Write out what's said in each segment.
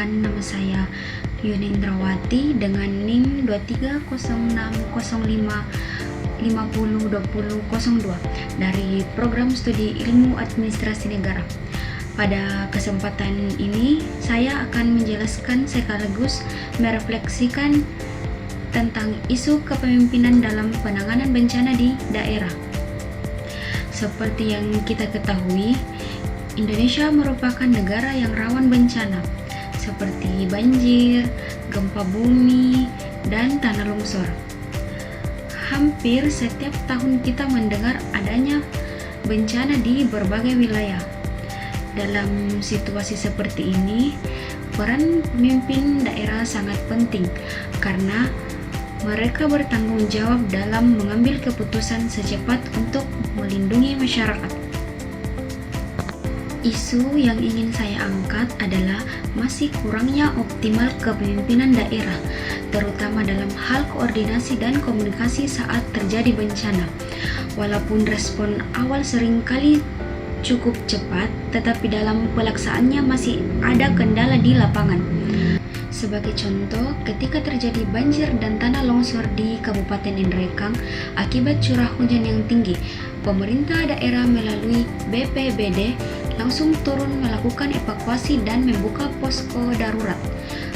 Perkenalkan, nama saya Yunindrawati dengan NIM 230605502002 dari Program Studi Ilmu Administrasi Negara. Pada kesempatan ini, saya akan menjelaskan sekaligus merefleksikan tentang isu kepemimpinan dalam penanganan bencana di daerah. Seperti yang kita ketahui, Indonesia merupakan negara yang rawan bencana seperti banjir, gempa bumi, dan tanah longsor. Hampir setiap tahun kita mendengar adanya bencana di berbagai wilayah. Dalam situasi seperti ini, peran pemimpin daerah sangat penting karena mereka bertanggung jawab dalam mengambil keputusan secepat untuk melindungi masyarakat. Isu yang ingin saya angkat adalah masih kurangnya optimal kepemimpinan daerah, terutama dalam hal koordinasi dan komunikasi saat terjadi bencana. Walaupun respon awal seringkali cukup cepat, tetapi dalam pelaksanaannya masih ada kendala di lapangan. Sebagai contoh, ketika terjadi banjir dan tanah longsor di Kabupaten Nrekang akibat curah hujan yang tinggi, pemerintah daerah melalui BPBD langsung turun melakukan evakuasi dan membuka posko darurat.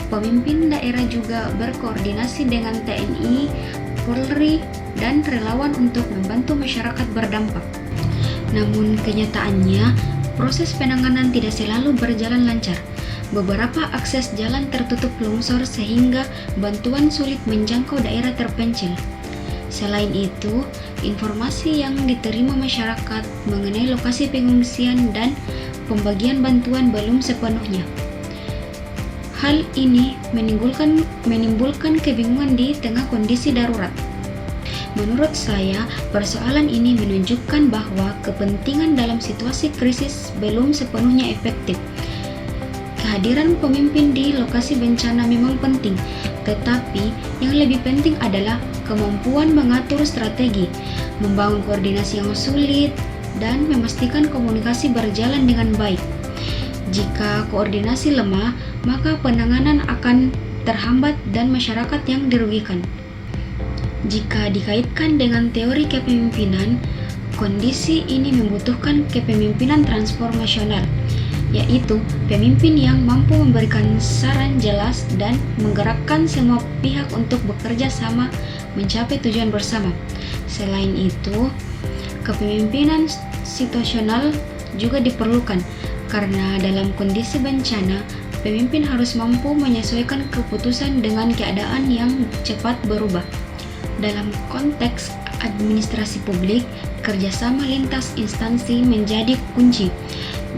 Pemimpin daerah juga berkoordinasi dengan TNI, Polri, dan relawan untuk membantu masyarakat berdampak. Namun kenyataannya, proses penanganan tidak selalu berjalan lancar. Beberapa akses jalan tertutup longsor sehingga bantuan sulit menjangkau daerah terpencil. Selain itu, informasi yang diterima masyarakat mengenai lokasi pengungsian dan pembagian bantuan belum sepenuhnya. Hal ini menimbulkan kebingungan di tengah kondisi darurat. Menurut saya, persoalan ini menunjukkan bahwa kepentingan dalam situasi krisis belum sepenuhnya efektif. Kehadiran pemimpin di lokasi bencana memang penting, tetapi yang lebih penting adalah kemampuan mengatur strategi, membangun koordinasi yang sulit, dan memastikan komunikasi berjalan dengan baik. Jika koordinasi lemah, maka penanganan akan terhambat dan masyarakat yang dirugikan. Jika dikaitkan dengan teori kepemimpinan, kondisi ini membutuhkan kepemimpinan transformasional, yaitu pemimpin yang mampu memberikan saran jelas dan menggerakkan semua pihak untuk bekerja sama mencapai tujuan bersama. Selain itu, kepemimpinan situasional juga diperlukan karena dalam kondisi bencana, pemimpin harus mampu menyesuaikan keputusan dengan keadaan yang cepat berubah. Dalam konteks administrasi publik, kerjasama lintas instansi menjadi kunci.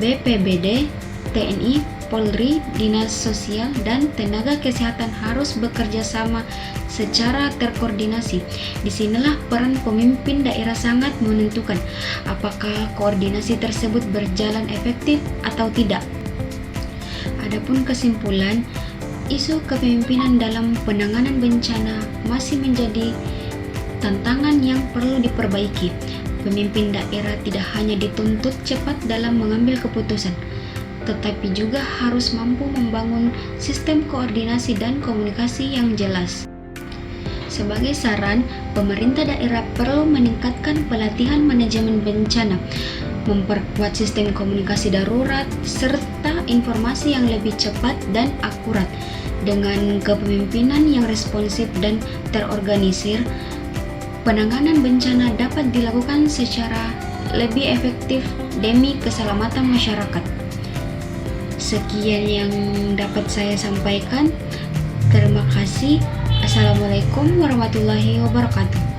BPBD, TNI, Polri, Dinas Sosial, dan tenaga kesehatan harus bekerja sama secara terkoordinasi. Disinilah peran pemimpin daerah sangat menentukan apakah koordinasi tersebut berjalan efektif atau tidak. Adapun kesimpulan, isu kepemimpinan dalam penanganan bencana masih menjadi tantangan yang perlu diperbaiki. Pemimpin daerah tidak hanya dituntut cepat dalam mengambil keputusan, tetapi juga harus mampu membangun sistem koordinasi dan komunikasi yang jelas. Sebagai saran, pemerintah daerah perlu meningkatkan pelatihan manajemen bencana, memperkuat sistem komunikasi darurat, serta informasi yang lebih cepat dan akurat. Dengan kepemimpinan yang responsif dan terorganisir, penanganan bencana dapat dilakukan secara lebih efektif demi keselamatan masyarakat. Sekian yang dapat saya sampaikan. Terima kasih. Assalamualaikum warahmatullahi wabarakatuh.